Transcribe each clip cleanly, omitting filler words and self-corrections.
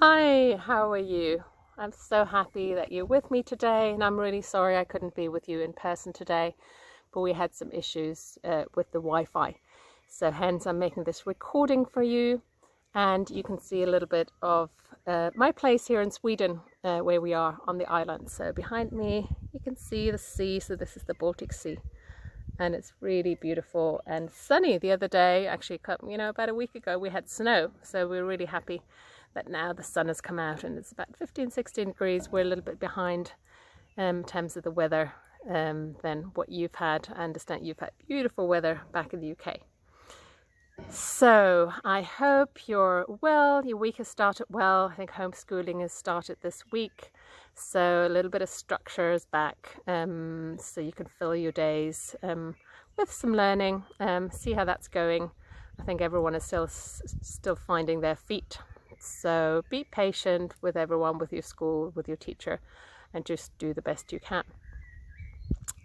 Hi, how are you? I'm so happy that you're with me today, and I'm really sorry I couldn't be with you in person today, but we had some issues with the Wi-Fi. So hence I'm making this recording for you, and you can see a little bit of my place here in Sweden, where we are on the island. So behind me, you can see the sea. So this is the Baltic Sea, and it's really beautiful and sunny. The other day, actually, about a week ago, we had snow, so we're really happy that now the sun has come out and it's about 15, 16 degrees. We're a little bit behind in terms of the weather than what you've had. I understand you've had beautiful weather back in the UK. So I hope you're well. Your week has started well. I think homeschooling has started this week. So a little bit of structure is back, so you can fill your days with some learning. See how that's going. I think everyone is still finding their feet. So be patient with everyone, with your school, with your teacher, and just do the best you can.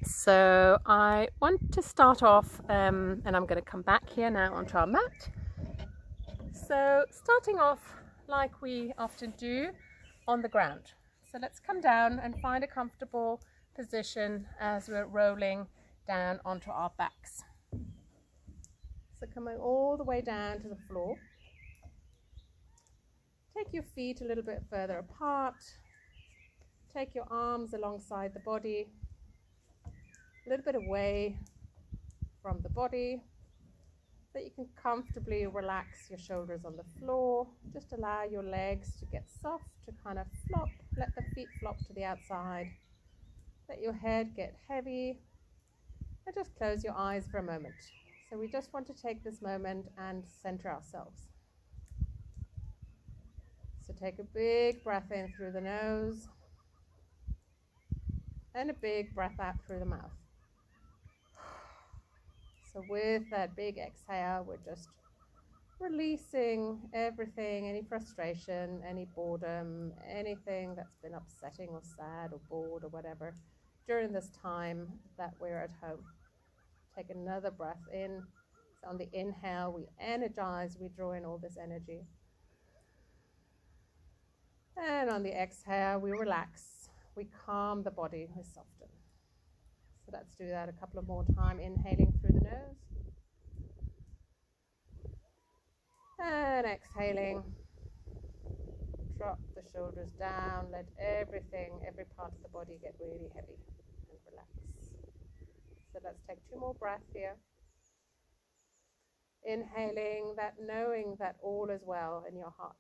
So I want to start off, and I'm going to come back here now onto our mat. So starting off like we often do on the ground. So let's come down and find a comfortable position as we're rolling down onto our backs. So coming all the way down to the floor. Take your feet a little bit further apart. Take your arms alongside the body, a little bit away from the body, so you can comfortably relax your shoulders on the floor. Just allow your legs to get soft, to kind of flop. Let the feet flop to the outside. Let your head get heavy. And just close your eyes for a moment. So we just want to take this moment and center ourselves. So take a big breath in through the nose and a big breath out through the mouth. So with that big exhale, we're just releasing everything, any frustration, any boredom, anything that's been upsetting or sad or bored or whatever during this time that we're at home. Take another breath in. So on the inhale, we energize, we draw in all this energy. And on the exhale, we relax, we calm the body, we soften. So let's do that a couple of more times, inhaling through the nose. And exhaling. Drop the shoulders down, let everything, every part of the body get really heavy and relax. So let's take two more breaths here. Inhaling, that knowing that all is well in your heart.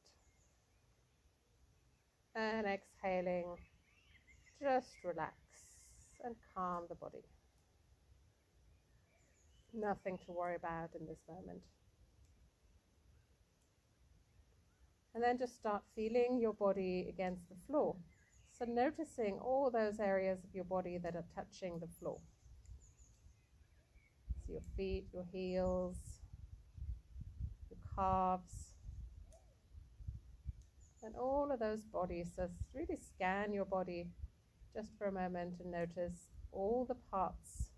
And exhaling, just relax and calm the body. Nothing to worry about in this moment. And then just start feeling your body against the floor. So noticing all those areas of your body that are touching the floor. So your feet, your heels, your calves, and all of those bodies. So really scan your body just for a moment and notice all the parts,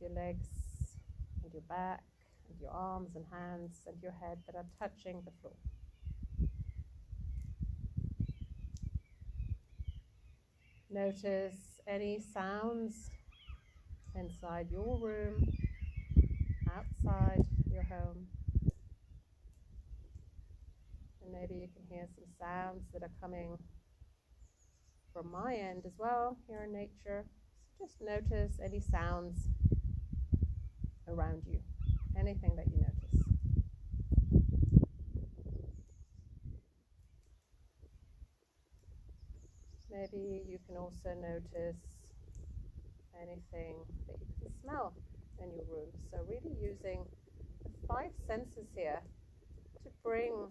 your legs and your back and your arms and hands and your head that are touching the floor. Notice any sounds inside your room, outside your home. And maybe you can hear some sounds that are coming from my end as well here in nature. So just notice any sounds around you, anything that you notice. Maybe you can also notice anything that you can smell in your room. So really using the 5 senses here to bring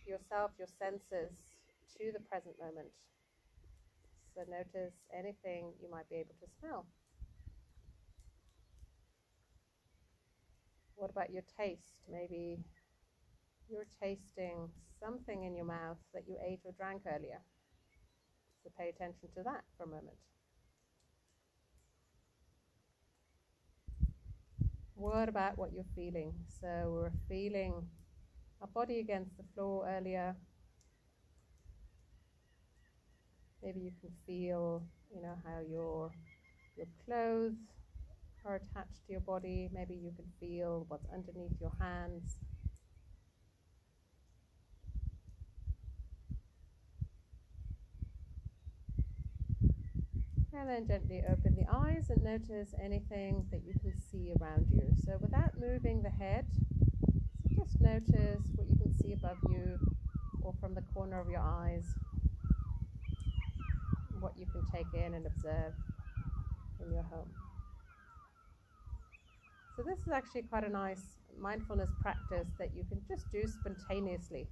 yourself, your senses, to the present moment. So notice anything you might be able to smell. What about your taste? Maybe you're tasting something in your mouth that you ate or drank earlier. So pay attention to that for a moment. What about what you're feeling? So we're feeling our body against the floor earlier. Maybe you can feel, how your clothes are attached to your body. Maybe you can feel what's underneath your hands. And then gently open the eyes and notice anything that you can see around you. So without moving the head, so just notice what you can see above you or from the corner of your eyes, what you can take in and observe in your home. So this is actually quite a nice mindfulness practice that you can just do spontaneously.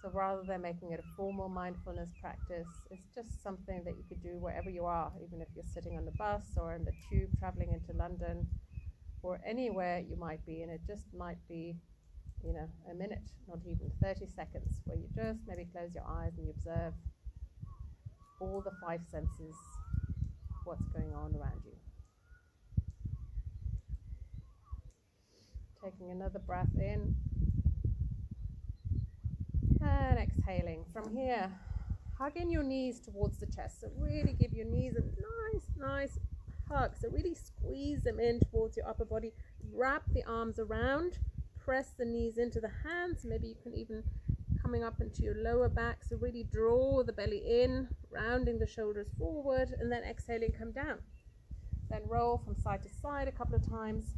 So rather than making it a formal mindfulness practice, it's just something that you could do wherever you are, even if you're sitting on the bus or in the tube traveling into London or anywhere you might be. And it just might be, a minute, not even 30 seconds, where you just maybe close your eyes and you observe all the 5 senses, what's going on around you. Taking another breath in and exhaling. From here, hugging your knees towards the chest. So really give your knees a nice hug. So really squeeze them in towards your upper body. Wrap the arms around. Press the knees into the hands. Maybe you can even coming up into your lower back. So really draw the belly in, rounding the shoulders forward, and then exhaling, come down. Then roll from side to side a couple of times.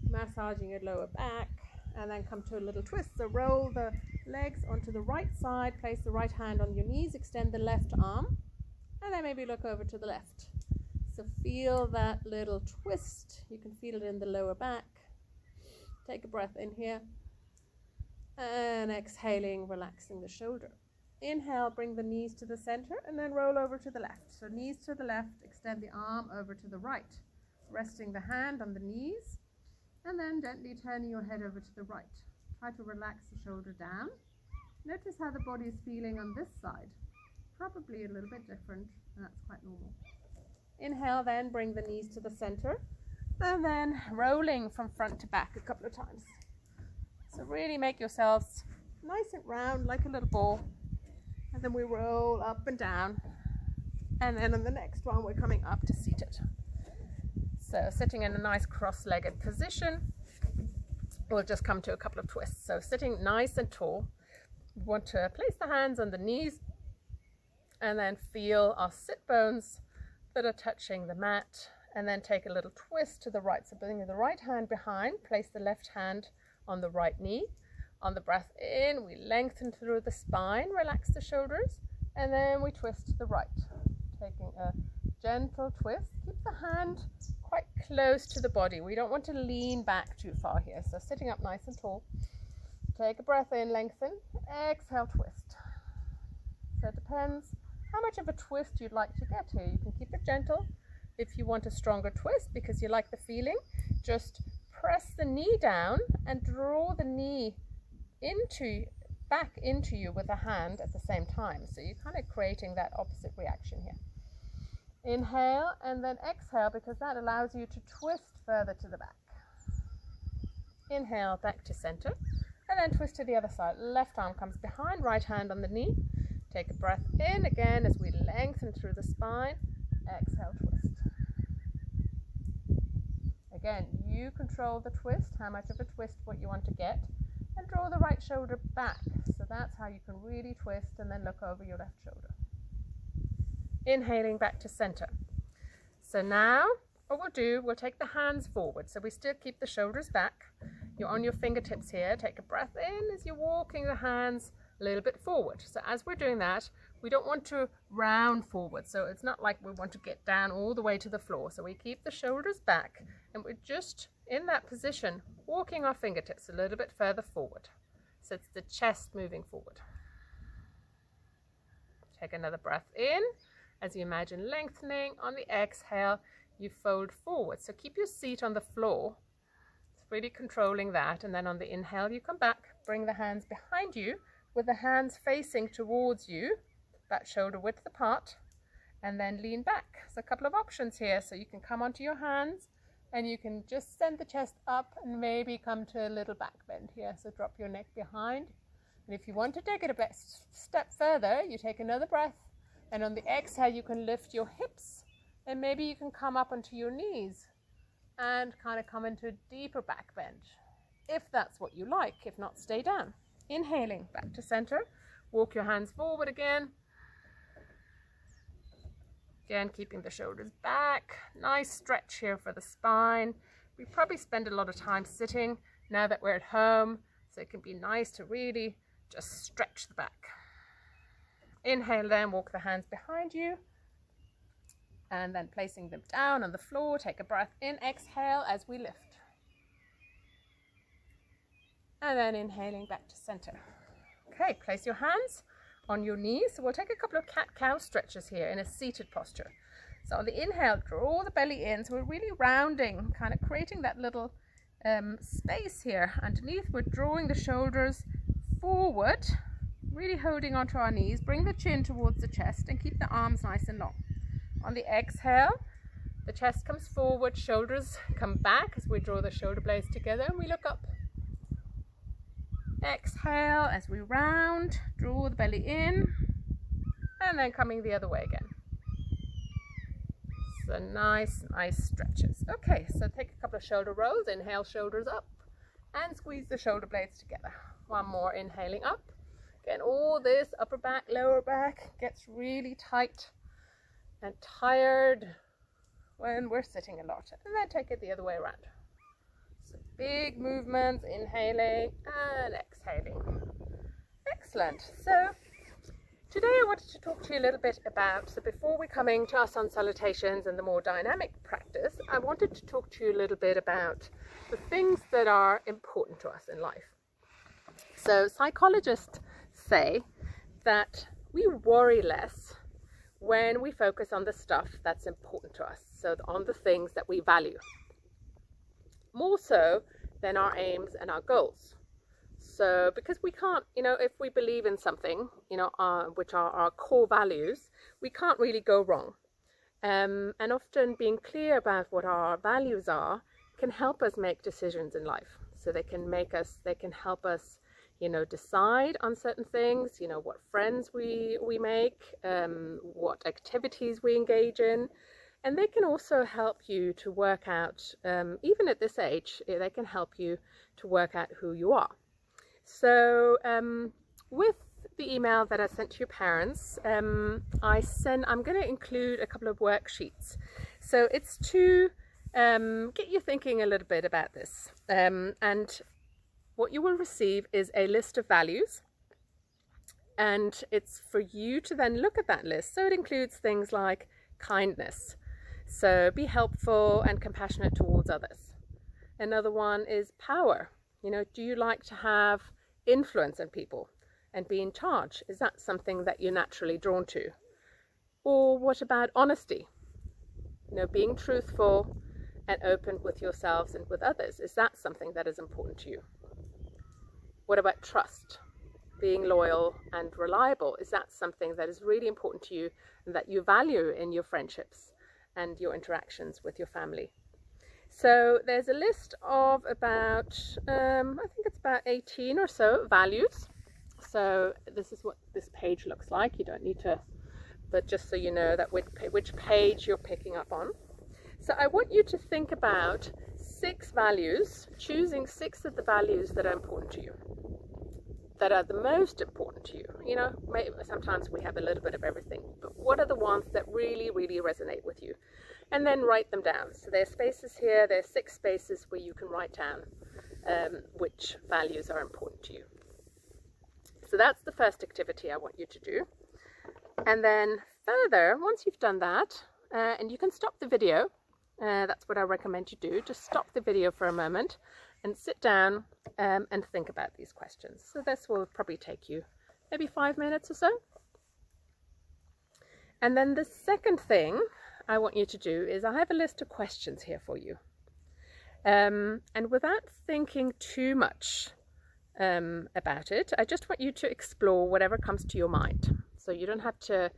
Massaging your lower back, and then come to a little twist. So roll the legs onto the right side, place the right hand on your knees, extend the left arm, and then maybe look over to the left. So feel that little twist. You can feel it in the lower back. Take a breath in here, and exhaling, relaxing the shoulder. Inhale, bring the knees to the center, and then roll over to the left. So knees to the left, extend the arm over to the right, resting the hand on the knees, and then gently turning your head over to the right. Try to relax the shoulder down. Notice how the body is feeling on this side. Probably a little bit different, and that's quite normal. Inhale, then bring the knees to the center, and then rolling from front to back a couple of times. So really make yourselves nice and round like a little ball, and then we roll up and down, and then on the next one we're coming up to seated. So sitting in a nice cross-legged position, we'll just come to a couple of twists. So sitting nice and tall, we want to place the hands on the knees and then feel our sit bones that are touching the mat, and then take a little twist to the right. So bring the right hand behind, place the left hand on the right knee. On the breath in, we lengthen through the spine, relax the shoulders, and then we twist to the right. Taking a gentle twist, keep the hand quite close to the body. We don't want to lean back too far here. So sitting up nice and tall. Take a breath in, lengthen, exhale, twist. So it depends how much of a twist you'd like to get here. You can keep it gentle. If you want a stronger twist because you like the feeling, just press the knee down and draw the knee back into you with the hand at the same time. So you're kind of creating that opposite reaction here. Inhale and then exhale, because that allows you to twist further to the back. Inhale, back to center, and then twist to the other side. Left arm comes behind, right hand on the knee. Take a breath in again as we lengthen through the spine. Exhale, twist. Again, you control the twist, how much of a twist what you want to get, and draw the right shoulder back. So that's how you can really twist, and then look over your left shoulder. Inhaling back to center. So now what we'll do, we'll take the hands forward. So we still keep the shoulders back. You're on your fingertips here. Take a breath in as you're walking the hands a little bit forward. So as we're doing that, we don't want to round forward. So it's not like we want to get down all the way to the floor. So we keep the shoulders back, and we're just in that position, walking our fingertips a little bit further forward. So it's the chest moving forward. Take another breath in. As you imagine lengthening, on the exhale, you fold forward. So keep your seat on the floor. It's really controlling that. And then on the inhale, you come back, bring the hands behind you with the hands facing towards you, about shoulder width apart, and then lean back. So a couple of options here. So you can come onto your hands, and you can just send the chest up and maybe come to a little back bend here. So drop your neck behind And if you want to take it a step further, you take another breath, and on the exhale you can lift your hips, and maybe you can come up onto your knees and kind of come into a deeper back bend, if that's what you like. If not, stay down. Inhaling back to center, walk your hands forward again. Again, keeping the shoulders back. Nice stretch here for the spine. We probably spend a lot of time sitting now that we're at home, so it can be nice to really just stretch the back. Inhale, then walk the hands behind you, and then placing them down on the floor. Take a breath in, exhale as we lift. And then inhaling back to center. Okay, place your hands on your knees. So we'll take a couple of cat-cow stretches here in a seated posture. So on the inhale, draw the belly in. So we're really rounding, kind of creating that little space here underneath. We're drawing the shoulders forward, really holding onto our knees. Bring the chin towards the chest and keep the arms nice and long. On the exhale, the chest comes forward, shoulders come back as we draw the shoulder blades together, and we look up. Exhale as we round, draw the belly in, and then coming the other way again. So nice stretches. Okay, so take a couple of shoulder rolls. Inhale, shoulders up, and squeeze the shoulder blades together. One more, inhaling up. Again, all this upper back, lower back gets really tight and tired when we're sitting a lot. And then take it the other way around. So big movements, inhaling and exhaling. Excellent. So today I wanted to talk to you a little bit about, so before we come into our sun salutations and the more dynamic practice, I wanted to talk to you a little bit about the things that are important to us in life. So psychologists say that we worry less when we focus on the stuff that's important to us, so on the things that we value, more so than our aims and our goals. So because we can't, if we believe in something, which are our core values, we can't really go wrong. And often being clear about what our values are can help us make decisions in life. So they can help us, decide on certain things, what friends we make, what activities we engage in. And they can also help you to work out, even at this age, they can help you to work out who you are. So with the email that I sent to your parents, I'm going to include a couple of worksheets. So it's to get you thinking a little bit about this. And what you will receive is a list of values. And it's for you to then look at that list. So it includes things like kindness. So be helpful and compassionate towards others. Another one is power. Do you like to have influence on people and be in charge? Is that something that you're naturally drawn to? Or what about honesty? Being truthful and open with yourselves and with others. Is that something that is important to you? What about trust? Being loyal and reliable. Is that something that is really important to you and that you value in your friendships and your interactions with your family? So there's a list of about, I think it's about 18 or so values. So this is what this page looks like. You don't need to, but just so you know that which page you're picking up on. So I want you to think about 6 values, choosing 6 of the values that are important to you, that are the most important to you. Maybe sometimes we have a little bit of everything, but what are the ones that really, really resonate with you? And then write them down. So there's spaces here, there's 6 spaces where you can write down which values are important to you. So that's the first activity I want you to do. And then further, once you've done that, and you can stop the video, that's what I recommend you do. Just stop the video for a moment and sit down and think about these questions. So this will probably take you maybe 5 minutes or so. And then the second thing I want you to do is I have a list of questions here for you. And without thinking too much about it, I just want you to explore whatever comes to your mind. So you don't have to,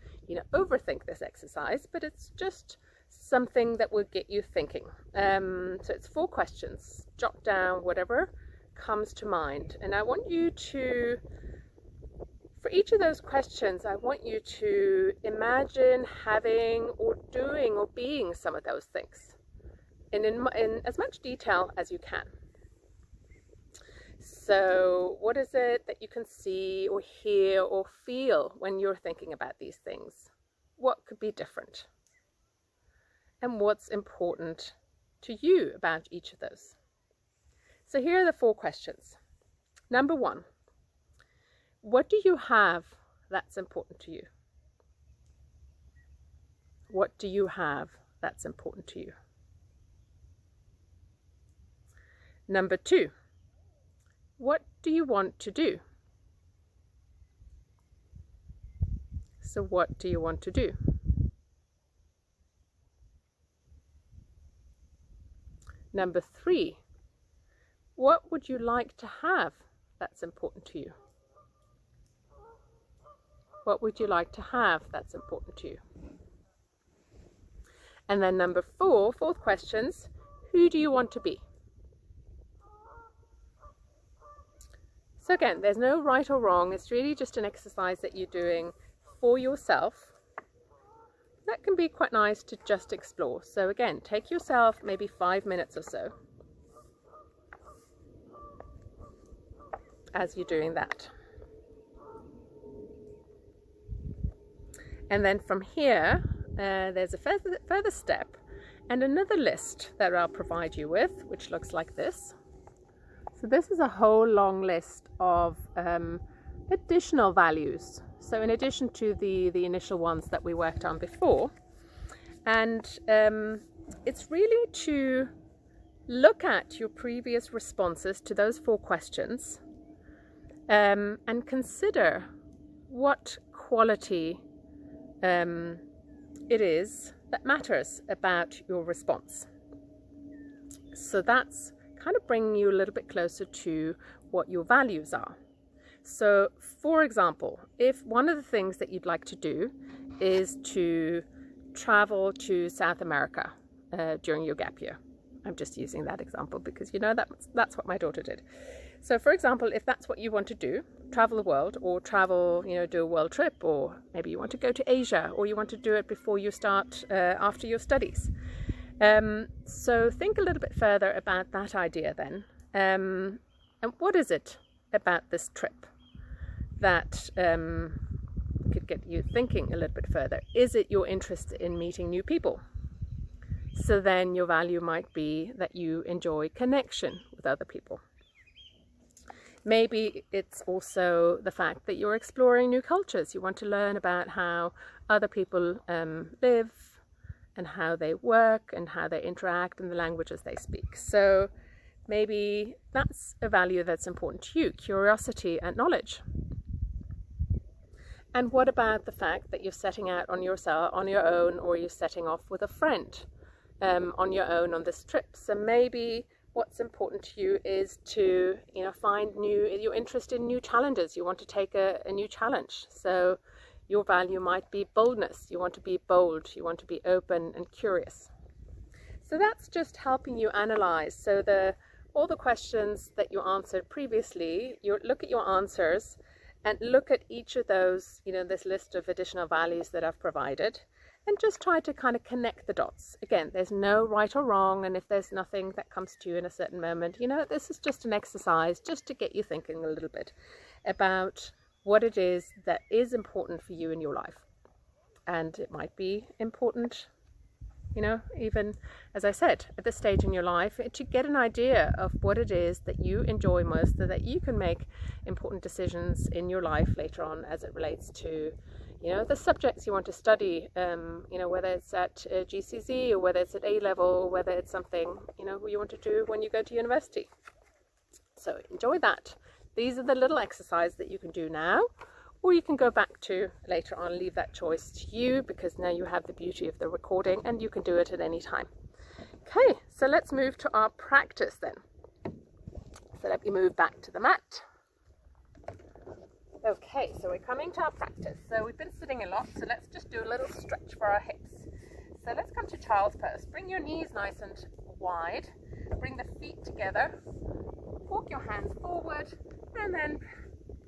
overthink this exercise, but it's just something that will get you thinking. So it's 4 questions. Jot down whatever comes to mind. And I want you to For each of those questions, I want you to imagine having or doing or being some of those things in as much detail as you can. So what is it that you can see or hear or feel when you're thinking about these things? What could be different? And what's important to you about each of those? So here are the 4 questions. Number 1, what do you have that's important to you? What do you have that's important to you? Number 2, what do you want to do? So what do you want to do? Number 3, what would you like to have that's important to you? What would you like to have that's important to you? And then number 4, 4th questions, who do you want to be? So again, there's no right or wrong. It's really just an exercise that you're doing for yourself. That can be quite nice to just explore. So again, take yourself maybe 5 minutes or so as you're doing that. And then from here, there's a further step and another list that I'll provide you with, which looks like this. So this is a whole long list of additional values. So in addition to the initial ones that we worked on before. And it's really to look at your previous responses to those 4 questions and consider what quality it is that matters about your response. So that's kind of bringing you a little bit closer to what your values are. So for example, if one of the things that you'd like to do is to travel to South America during your gap year. I'm just using that example because you know that's what my daughter did. So for example, if that's what you want to do, travel the world or travel, do a world trip, or maybe you want to go to Asia, or you want to do it before you start after your studies. So think a little bit further about that idea then. And what is it about this trip that could get you thinking a little bit further? Is it your interest in meeting new people? So then your value might be that you enjoy connection with other people. Maybe it's also the fact that you're exploring new cultures. You want to learn about how other people live and how they work and how they interact and the languages they speak. So maybe that's a value that's important to you, curiosity and knowledge. And what about the fact that you're setting out on your own, or you're setting off with a friend on your own on this trip? So maybe what's important to you is to find you're interested in new challenges. You want to take a new challenge. So your value might be boldness. You want to be bold. You want to be open and curious. So that's just helping you analyze. So all the questions that you answered previously, you look at your answers and look at each of those, this list of additional values that I've provided, and just try to kind of connect the dots. Again, there's no right or wrong, and if there's nothing that comes to you in a certain moment, this is just an exercise just to get you thinking a little bit about what it is that is important for you in your life. And it might be important, even, as I said, at this stage in your life, to get an idea of what it is that you enjoy most, so that you can make important decisions in your life later on as it relates to the subjects you want to study, whether it's at GCSE or whether it's at A-level, or whether it's something, you want to do when you go to university. So enjoy that. These are the little exercises that you can do now, or you can go back to later on. Leave that choice to you, because now you have the beauty of the recording and you can do it at any time. Okay, so let's move to our practice then. So let me move back to the mat. Okay, so we're coming to our practice. So we've been sitting a lot, so let's just do a little stretch for our hips. So let's come to child's pose. Bring your knees nice and wide. Bring the feet together. Walk your hands forward, and then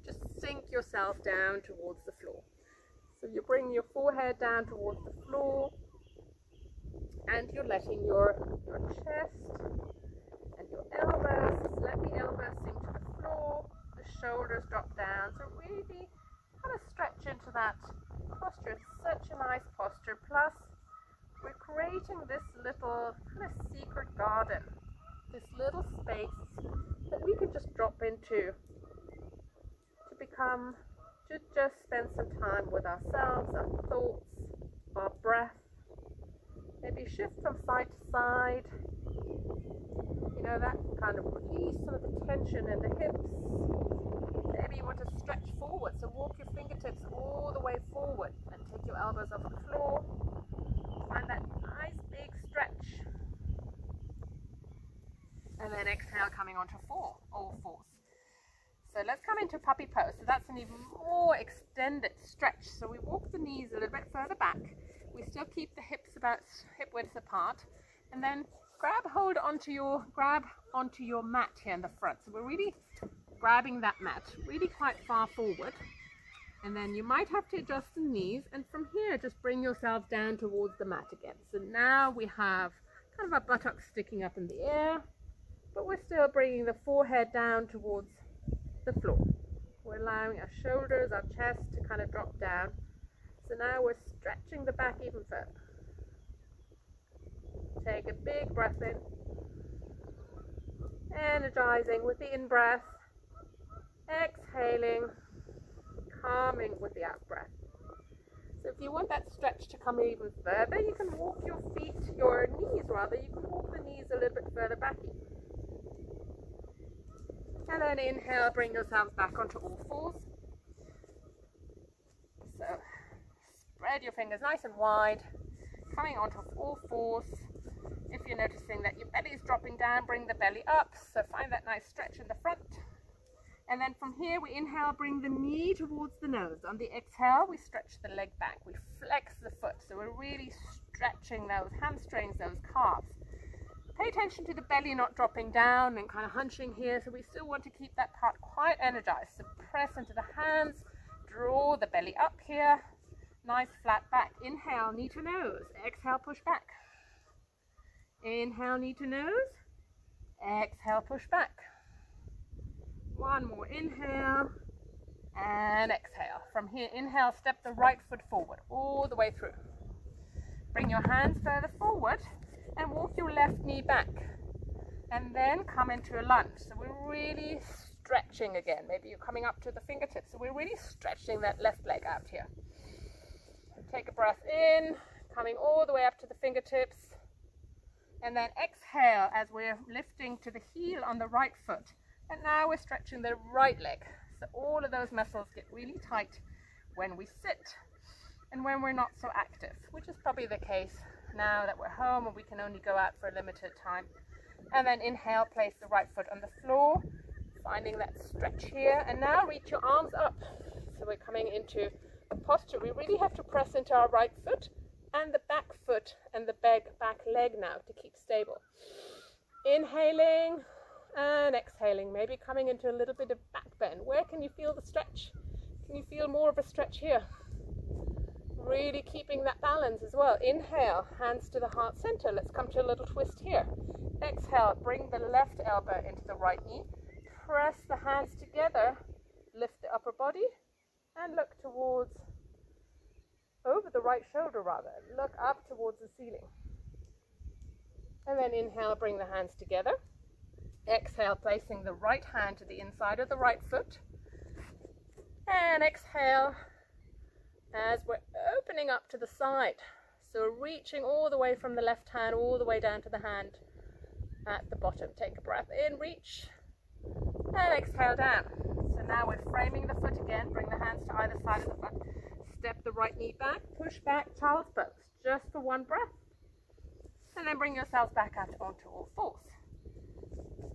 just sink yourself down towards the floor. So you bring your forehead down towards the floor, and you're letting your chest and your elbows, let the elbows sink to the floor, the shoulders drop down. So really kind of stretch into that posture. It's such a nice posture. Plus, we're creating this little kind of secret garden, this little space that we can just drop into to just spend some time with ourselves, our thoughts, our breath. Maybe shift from side to side. You know, that can kind of release some of the tension in the hips. Maybe you want to stretch forward, so walk your fingertips all the way forward and take your elbows off the floor. Find that nice big stretch. And then exhale, coming onto all fours. So let's come into puppy pose. So that's an even more extended stretch. So we walk the knees a little bit further back. We still keep the hips about hip width apart. And then grab onto your mat here in the front. So we're really grabbing that mat really quite far forward. And then you might have to adjust the knees. And from here, just bring yourself down towards the mat again. So now we have kind of our buttocks sticking up in the air, but we're still bringing the forehead down towards the floor. We're allowing our shoulders, our chest to kind of drop down. So now we're stretching the back even further. Take a big breath in, energizing with the in-breath, exhaling, calming with the out-breath. So if you want that stretch to come even further, you can walk your knees, you can walk the knees a little bit further back. And then inhale, bring yourselves back onto all fours. So spread your fingers nice and wide, coming onto all fours. If you're noticing that your belly is dropping down, bring the belly up. So find that nice stretch in the front. And then from here, we inhale, bring the knee towards the nose. On the exhale, we stretch the leg back. We flex the foot. So we're really stretching those hamstrings, those calves. Pay attention to the belly not dropping down and kind of hunching here. So we still want to keep that part quite energized. So press into the hands, draw the belly up here. Nice flat back. Inhale, knee to nose. Exhale, push back. Inhale, knee to nose. Exhale, push back. One more inhale and exhale. From here, inhale, step the right foot forward all the way through. Bring your hands further forward and walk your left knee back. And then come into a lunge. So we're really stretching again. Maybe you're coming up to the fingertips. So we're really stretching that left leg out here. Take a breath in, coming all the way up to the fingertips. And then exhale as we're lifting to the heel on the right foot. And now we're stretching the right leg. So all of those muscles get really tight when we sit and when we're not so active, which is probably the case now that we're home and we can only go out for a limited time. And then inhale, place the right foot on the floor, finding that stretch here. And now reach your arms up. So we're coming into a posture. We really have to press into our right foot and the back foot and the back leg now to keep stable. Inhaling and exhaling, maybe coming into a little bit of back bend. Where can you feel the stretch? Can you feel more of a stretch here? Really keeping that balance as well. Inhale, hands to the heart center. Let's come to a little twist here. Exhale, bring the left elbow into the right knee. Press the hands together, lift the upper body and look towards, over the right shoulder rather. Look up towards the ceiling. And then inhale, bring the hands together. Exhale, placing the right hand to the inside of the right foot. And exhale as we're opening up to the side. So reaching all the way from the left hand all the way down to the hand at the bottom. Take a breath in, reach, and exhale down. So now we're framing the foot again. Bring the hands to either side of the foot. Step the right knee back, push back, child's pose, just for one breath. And then bring yourselves back out onto all fours.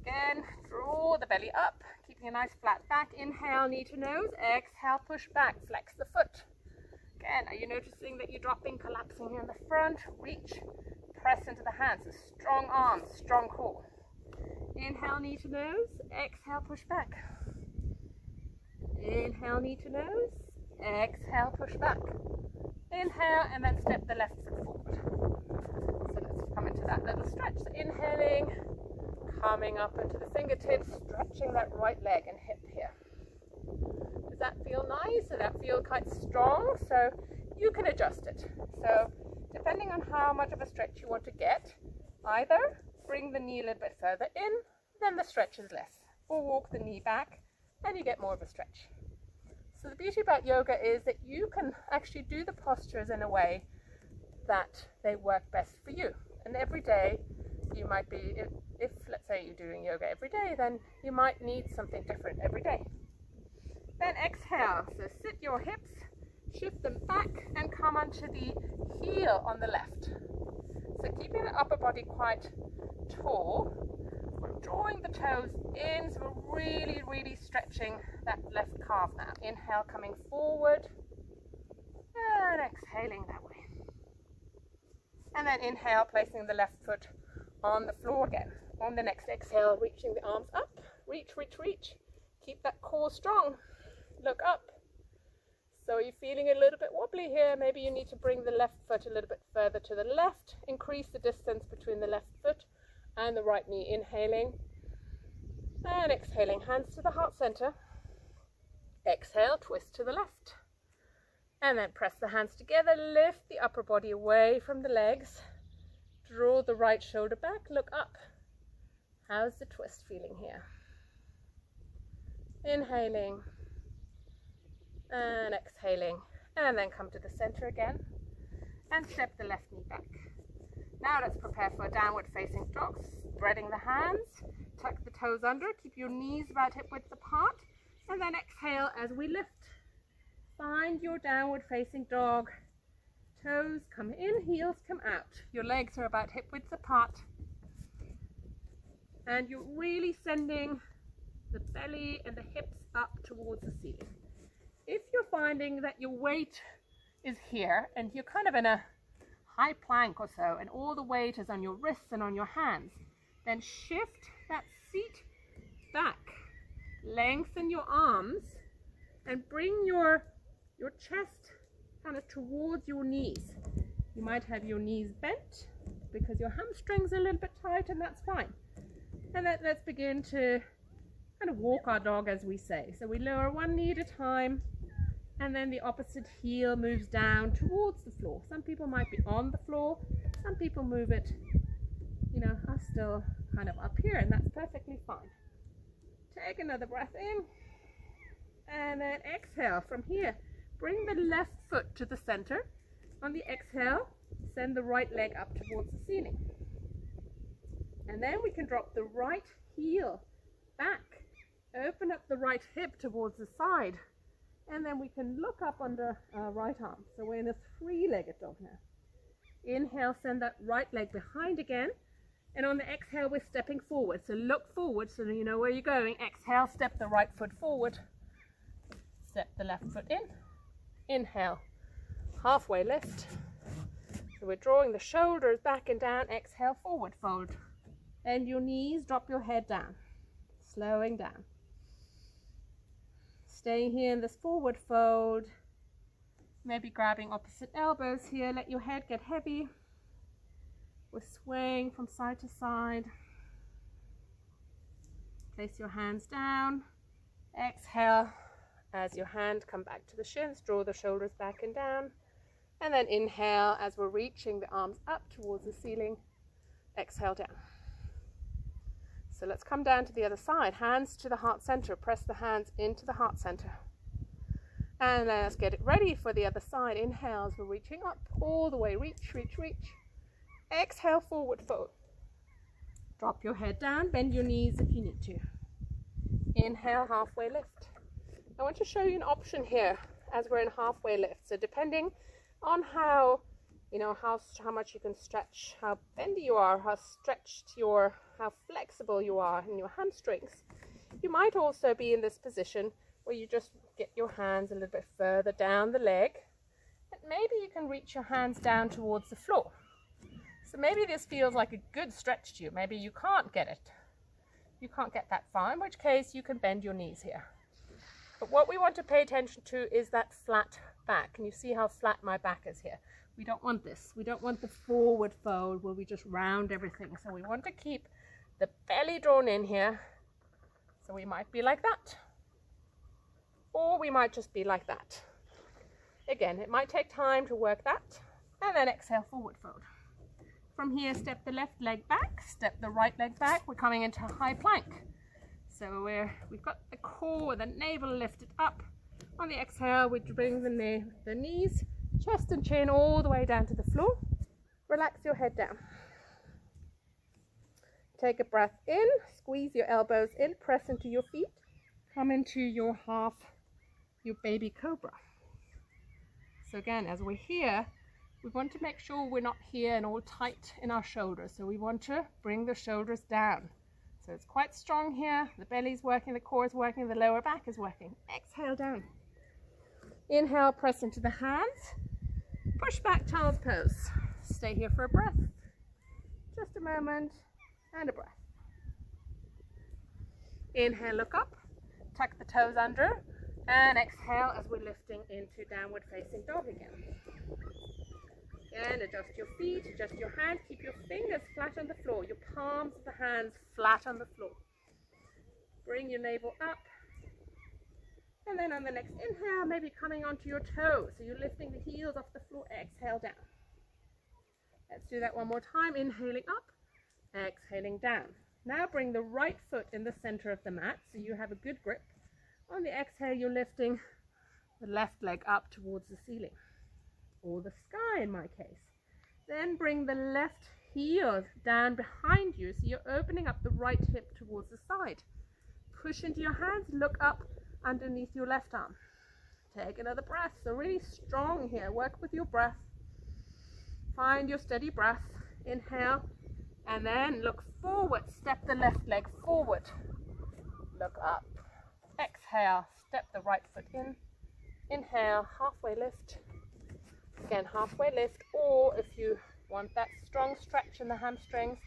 Again, draw the belly up, keeping a nice flat back. Inhale, knee to nose. Exhale, push back, flex the foot. Again, are you noticing that you're dropping, collapsing here in the front? Reach, press into the hands. So strong arms, strong core. Inhale, knee to nose. Exhale, push back. Inhale, knee to nose. Exhale, push back. Inhale, and then step the left foot forward. So let's come into that little stretch. So inhaling, coming up into the fingertips, stretching that right leg and hip here. Does that feel nice? Does that feel quite strong? So you can adjust it. So depending on how much of a stretch you want to get, either bring the knee a little bit further in, then the stretch is less, or walk the knee back and you get more of a stretch. So the beauty about yoga is that you can actually do the postures in a way that they work best for you. And every day you might be, if let's say you're doing yoga every day, then you might need something different every day. Then exhale, so sit your hips, shift them back and come onto the heel on the left. So keeping the upper body quite tall, we're drawing the toes in, so we're really stretching that left calf now. Inhale, coming forward, and exhaling that way. And then inhale, placing the left foot on the floor again. On the next exhale, reaching the arms up, reach. Keep that core strong, look up. So you're feeling a little bit wobbly here, maybe you need to bring the left foot a little bit further to the left, increase the distance between the left foot and the right knee. Inhaling and exhaling, hands to the heart center. Exhale, twist to the left. And then press the hands together, lift the upper body away from the legs. Draw the right shoulder back, look up. How's the twist feeling here? Inhaling and exhaling. And then come to the center again and step the left knee back. Now let's prepare for a downward facing dog. Spreading the hands, tuck the toes under, keep your knees about hip width apart, and then exhale as we lift. Find your downward facing dog. Toes come in, heels come out. Your legs are about hip width apart. And you're really sending the belly and the hips up towards the ceiling. If you're finding that your weight is here and you're kind of in a high plank or so, and all the weight is on your wrists and on your hands, then shift that seat back. Lengthen your arms and bring your chest kind of towards your knees. You might have your knees bent because your hamstrings are a little bit tight, and that's fine. And then let's begin to kind of walk our dog, as we say. So we lower one knee at a time, and then the opposite heel moves down towards the floor. Some people might be on the floor, some people move it, are still kind of up here, and that's perfectly fine. Take another breath in, and then exhale from here. Bring the left foot to the center. On the exhale, send the right leg up towards the ceiling. And then we can drop the right heel back. Open up the right hip towards the side. And then we can look up under our right arm. So we're in a three-legged dog now. Inhale, send that right leg behind again. And on the exhale, we're stepping forward. So look forward so you know where you're going. Exhale, step the right foot forward. Step the left foot in. Inhale, halfway lift. So we're drawing the shoulders back and down. Exhale, forward fold. Bend your knees, drop your head down. Slowing down. Staying here in this forward fold. Maybe grabbing opposite elbows here. Let your head get heavy. We're swaying from side to side. Place your hands down. Exhale. As your hand come back to the shins, draw the shoulders back and down. And then inhale as we're reaching the arms up towards the ceiling. Exhale down. So let's come down to the other side. Hands to the heart center. Press the hands into the heart center. And then let's get it ready for the other side. Inhale as we're reaching up all the way. Reach, reach, reach. Exhale, forward fold. Drop your head down. Bend your knees if you need to. Inhale, halfway lift. I want to show you an option here as we're in halfway lift. So depending on how much you can stretch, how bendy you are, how flexible you are in your hamstrings, you might also be in this position where you just get your hands a little bit further down the leg, and maybe you can reach your hands down towards the floor. So maybe this feels like a good stretch to you. Maybe you can't get it. You can't get that far, in which case you can bend your knees here. But what we want to pay attention to is that flat back. Can you see how flat my back is here? We don't want this. We don't want the forward fold where we just round everything. So we want to keep the belly drawn in here. So we might be like that. Or we might just be like that. Again, it might take time to work that. And then exhale, forward fold. From here, step the left leg back, step the right leg back. We're coming into a high plank. So we've got the core, the navel lifted up. On the exhale, we bring the knees, chest and chin all the way down to the floor. Relax your head down. Take a breath in, squeeze your elbows in, press into your feet. Come into your baby cobra. So again, as we're here, we want to make sure we're not here and all tight in our shoulders. So we want to bring the shoulders down. So it's quite strong here. The belly's working, the core is working, the lower back is working. Exhale down. Inhale, press into the hands. Push back, child's pose. Stay here for a breath. Just a moment and a breath. Inhale, look up. Tuck the toes under. And exhale as we're lifting into downward facing dog again. Again, adjust your feet, adjust your hands, keep your fingers flat on the floor, your palms of the hands flat on the floor. Bring your navel up. And then on the next inhale, maybe coming onto your toes. So you're lifting the heels off the floor, exhale down. Let's do that one more time. Inhaling up, exhaling down. Now bring the right foot in the center of the mat so you have a good grip. On the exhale, you're lifting the left leg up towards the ceiling, or the sky in my case. Then bring the left heel down behind you, so you're opening up the right hip towards the side. Push into your hands, look up underneath your left arm. Take another breath. So really strong here. Work with your breath. Find your steady breath. Inhale, and then look forward. Step the left leg forward. Look up. Exhale, step the right foot in. Inhale, halfway lift. Again, halfway lift, or if you want that strong stretch in the hamstrings,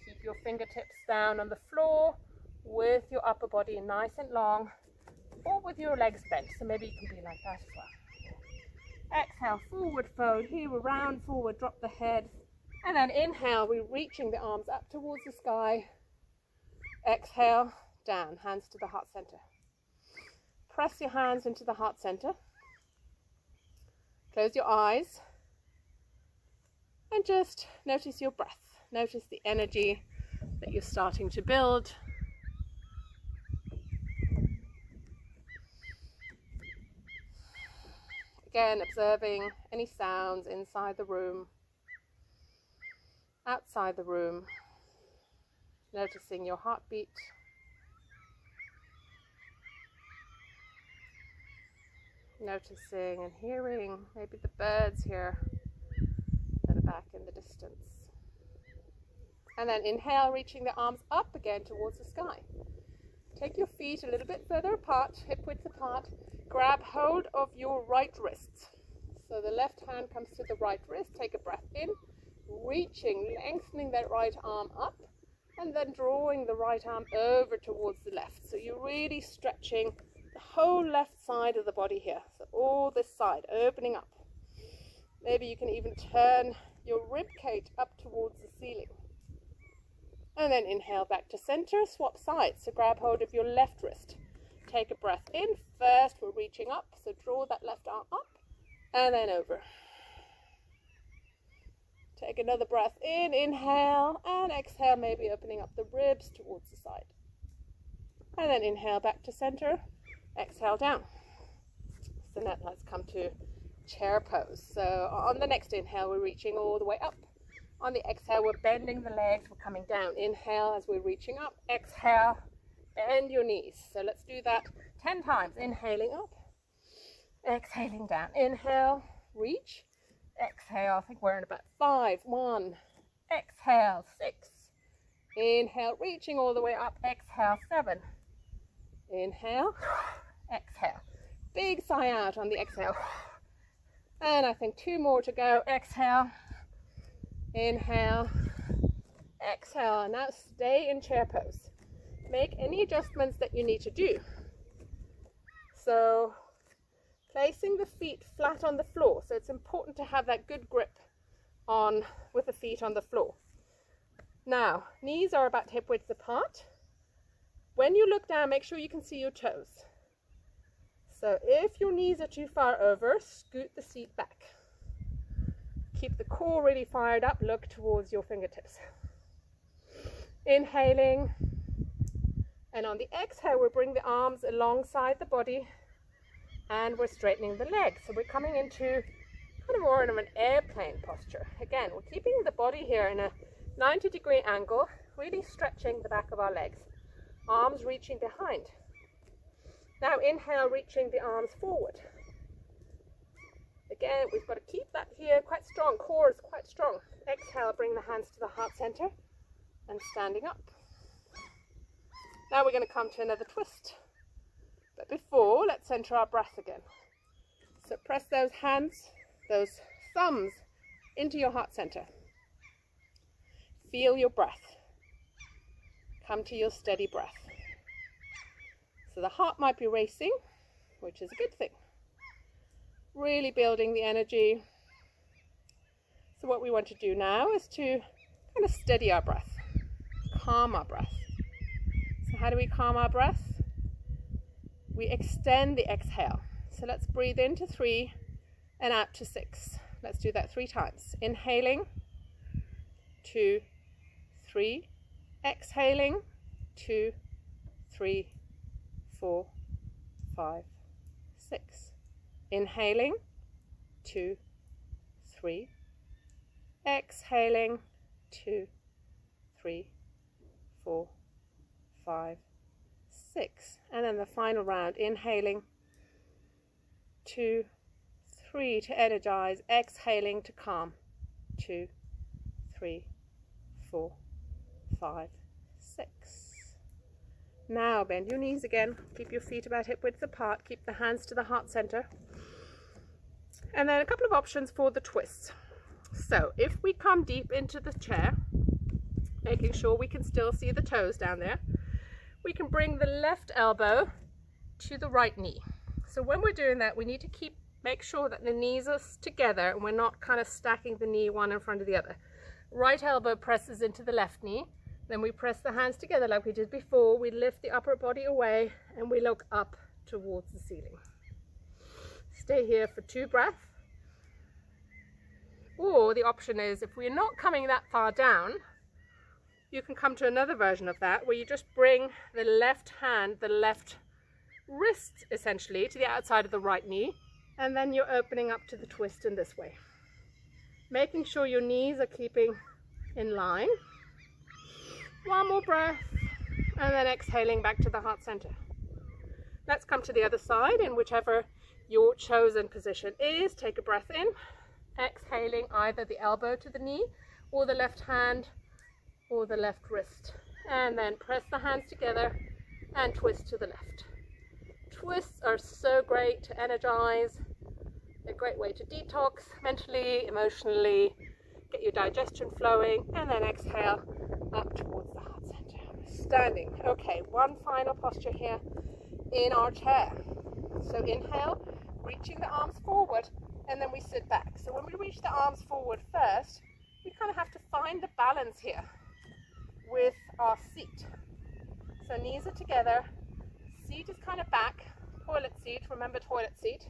keep your fingertips down on the floor with your upper body nice and long, or with your legs bent, so maybe you can be like that as well. Exhale, forward fold, here we're round forward, drop the head, and then inhale, we're reaching the arms up towards the sky. Exhale, down, hands to the heart center. Press your hands into the heart center. Close your eyes and just notice your breath. Notice the energy that you're starting to build. Again, observing any sounds inside the room, outside the room. Noticing your heartbeat. Noticing and hearing maybe the birds here that are back in the distance. And then inhale, reaching the arms up again towards the sky. Take your feet a little bit further apart, hip width apart. Grab hold of your right wrist. So the left hand comes to the right wrist. Take a breath in, reaching, lengthening that right arm up, and then drawing the right arm over towards the left. So you're really stretching the whole left side of the body here. So all this side opening up. Maybe you can even turn your rib cage up towards the ceiling. And then inhale back to center, swap sides. So grab hold of your left wrist. Take a breath in. First we're reaching up, so draw that left arm up and then over. Take another breath in, inhale, and exhale, maybe opening up the ribs towards the side. And then inhale back to center, exhale down. So now let's come to chair pose. So on the next inhale, we're reaching all the way up. On the exhale, we're bending the legs, we're coming down. Inhale as we're reaching up, exhale, bend your knees. So let's do that 10 times. Inhaling up, exhaling down. Inhale, reach, exhale. I think we're in about 5. 1, exhale, 6. Inhale, reaching all the way up, exhale, 7. Inhale, exhale. Big sigh out on the exhale. And I think 2 more to go. Exhale, inhale, exhale. Now stay in chair pose. Make any adjustments that you need to do. So placing the feet flat on the floor. So it's important to have that good grip on with the feet on the floor. Now, knees are about hip width apart. When you look down, make sure you can see your toes. So if your knees are too far over, scoot the seat back. Keep the core really fired up, look towards your fingertips. Inhaling, and on the exhale, we'll bring the arms alongside the body and we're straightening the legs. So we're coming into kind of more of an airplane posture. Again, we're keeping the body here in a 90-degree angle, really stretching the back of our legs. Arms reaching behind. Now inhale, reaching the arms forward. Again, we've got to keep that here quite strong. Core is quite strong. Exhale, bring the hands to the heart center and standing up. Now we're going to come to another twist. But before, let's center our breath again. So press those hands, those thumbs into your heart center. Feel your breath. Come to your steady breath. So the heart might be racing, which is a good thing. Really building the energy. So what we want to do now is to kind of steady our breath, calm our breath. So how do we calm our breath? We extend the exhale. So let's breathe into 3 and out to 6. Let's do that 3 times. Inhaling, 2, 3. Exhaling, 2, 3, 4, 5, 6. Inhaling, 2, 3. Exhaling, 2, 3, 4, 5, 6. And then the final round, inhaling, 2, 3 to energize, exhaling to calm, 2, 3, 4, 5, 6. Now bend your knees again, keep your feet about hip width apart, keep the hands to the heart center. And then a couple of options for the twists. So if we come deep into the chair, making sure we can still see the toes down there, we can bring the left elbow to the right knee. So when we're doing that, we need to make sure that the knees are together and we're not kind of stacking the knee one in front of the other. Right elbow presses into the left knee. Then we press the hands together like we did before. We lift the upper body away and we look up towards the ceiling. Stay here for 2 breaths. Or the option is, if we're not coming that far down, you can come to another version of that where you just bring the left hand, the left wrist essentially to the outside of the right knee, and then you're opening up to the twist in this way. Making sure your knees are keeping in line. 1 more breath, and then exhaling back to the heart center. Let's come to the other side in whichever your chosen position is. Take a breath in, exhaling either the elbow to the knee or the left hand or the left wrist, and then press the hands together and twist to the left. Twists are so great to energize, a great way to detox mentally, emotionally, get your digestion flowing, and then exhale up towards the heart center. Standing. Okay, one final posture here in our chair. So inhale, reaching the arms forward, and then we sit back. So when we reach the arms forward first, we kind of have to find the balance here with our seat. So knees are together, seat is kind of back, toilet seat, remember toilet seat.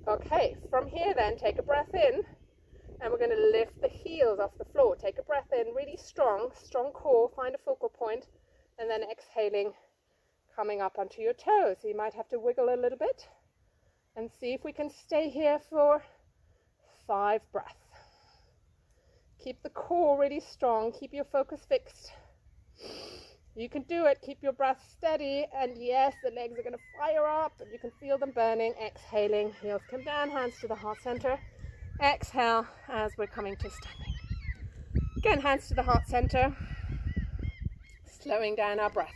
Okay, from here then, take a breath in, and we're going to lift the heels off the floor. Take a breath in, really strong core, find a focal point, and then exhaling, coming up onto your toes. So you might have to wiggle a little bit, and see if we can stay here for 5 breaths. Keep the core really strong, keep your focus fixed. You can do it, keep your breath steady, and yes, the legs are going to fire up, and you can feel them burning. Exhaling, heels come down, hands to the heart center. Exhale as we're coming to standing. Again, hands to the heart center, slowing down our breath.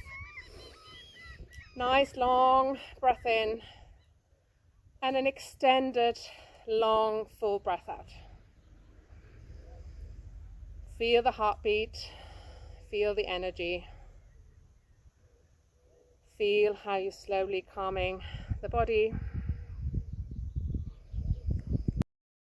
Nice long breath in, and an extended, long, full breath out. Feel the heartbeat, feel the energy. feel how you're slowly calming the body